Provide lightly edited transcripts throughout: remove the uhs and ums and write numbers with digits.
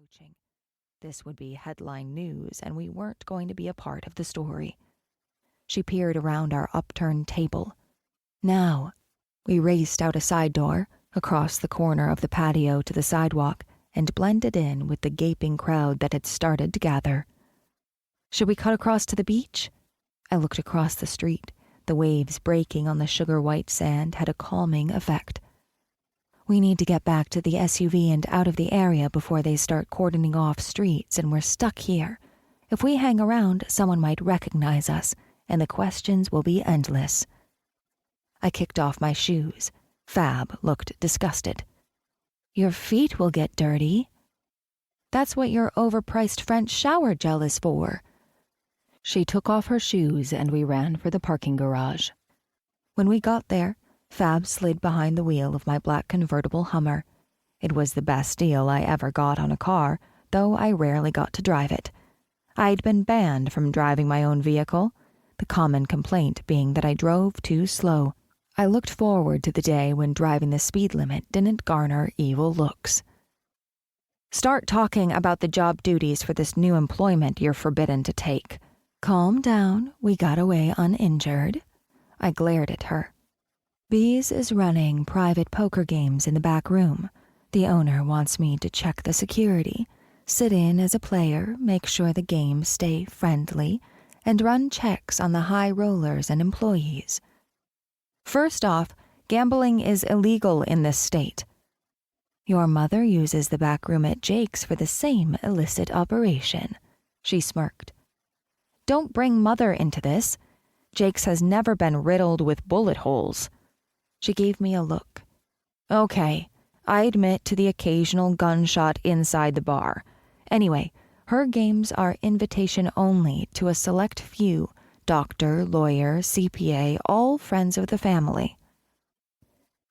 approaching. This would be headline news, and we weren't going to be a part of the story. She peered around our upturned table. Now, we raced out a side door, across the corner of the patio to the sidewalk, and blended in with the gaping crowd that had started to gather. Should we cut across to the beach? I looked across the street. The waves breaking on the sugar-white sand had a calming effect. We need to get back to the SUV and out of the area before they start cordoning off streets and we're stuck here. If we hang around, someone might recognize us, and the questions will be endless. I kicked off my shoes. Fab looked disgusted. Your feet will get dirty. That's what your overpriced French shower gel is for. She took off her shoes and we ran for the parking garage. When we got there, Fab slid behind the wheel of my black convertible Hummer. It was the best deal I ever got on a car, though I rarely got to drive it. I'd been banned from driving my own vehicle, the common complaint being that I drove too slow. I looked forward to the day when driving the speed limit didn't garner evil looks. Start talking about the job duties for this new employment you're forbidden to take. Calm down, we got away uninjured. I glared at her. Bees is running private poker games in the back room. The owner wants me to check the security, sit in as a player, make sure the games stay friendly, and run checks on the high rollers and employees. First off, gambling is illegal in this state. Your mother uses the back room at Jake's for the same illicit operation. She smirked. Don't bring Mother into this. Jake's has never been riddled with bullet holes. She gave me a look. Okay, I admit to the occasional gunshot inside the bar. Anyway, her games are invitation only to a select few, doctor, lawyer, CPA, all friends of the family.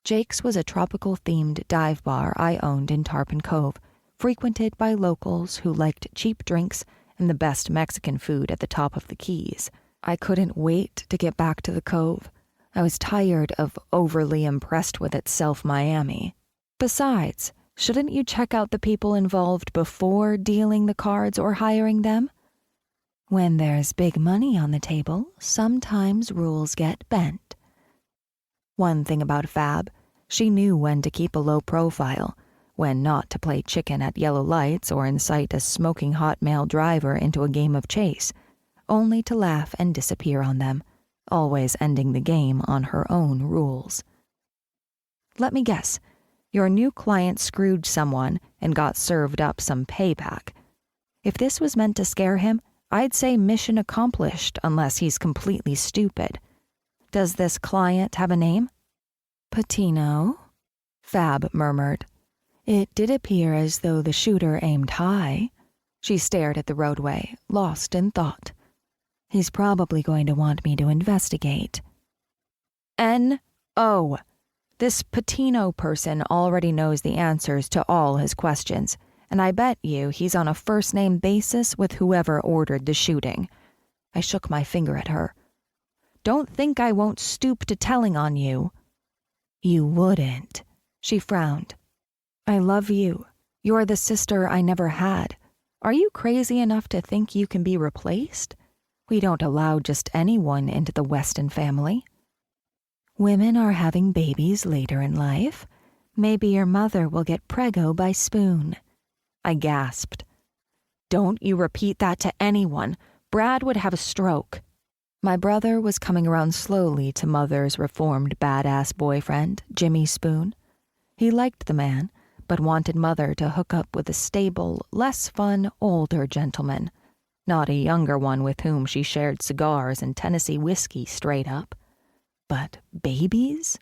Jake's was a tropical-themed dive bar I owned in Tarpon Cove, frequented by locals who liked cheap drinks and the best Mexican food at the top of the Keys. I couldn't wait to get back to the Cove. I was tired of overly impressed with itself Miami. Besides, shouldn't you check out the people involved before dealing the cards or hiring them? When there's big money on the table, sometimes rules get bent. One thing about Fab, she knew when to keep a low profile, when not to play chicken at yellow lights or incite a smoking hot male driver into a game of chase, only to laugh and disappear on them, always ending the game on her own rules. Let me guess, your new client screwed someone and got served up some payback. If this was meant to scare him, I'd say mission accomplished unless he's completely stupid. Does this client have a name? Patino, Fab murmured. It did appear as though the shooter aimed high. She stared at the roadway, lost in thought. He's probably going to want me to investigate. N.O. This Patino person already knows the answers to all his questions, and I bet you he's on a first-name basis with whoever ordered the shooting. I shook my finger at her. Don't think I won't stoop to telling on you. You wouldn't. She frowned. I love you. You're the sister I never had. Are you crazy enough to think you can be replaced? We don't allow just anyone into the Weston family. Women are having babies later in life. Maybe your mother will get preggo by spoon. I gasped. Don't you repeat that to anyone. Brad would have a stroke. My brother was coming around slowly to Mother's reformed badass boyfriend, Jimmy Spoon. He liked the man, but wanted Mother to hook up with a stable, less fun, older gentleman, not a younger one with whom she shared cigars and Tennessee whiskey straight up. But babies?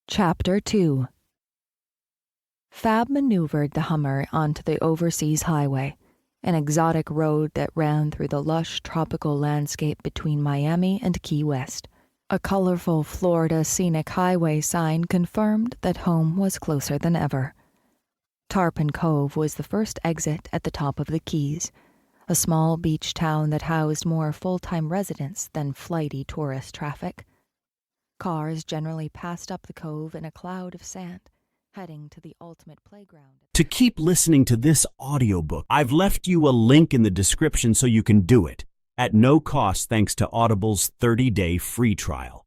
Chapter 2. Fab maneuvered the Hummer onto the overseas highway, an exotic road that ran through the lush tropical landscape between Miami and Key West. A colorful Florida scenic highway sign confirmed that home was closer than ever. Tarpon Cove was the first exit at the top of the Keys, a small beach town that housed more full-time residents than flighty tourist traffic. Cars generally passed up the cove in a cloud of sand, heading to the ultimate playground. To keep listening to this audiobook, I've left you a link in the description so you can do it, at no cost thanks to Audible's 30-day free trial.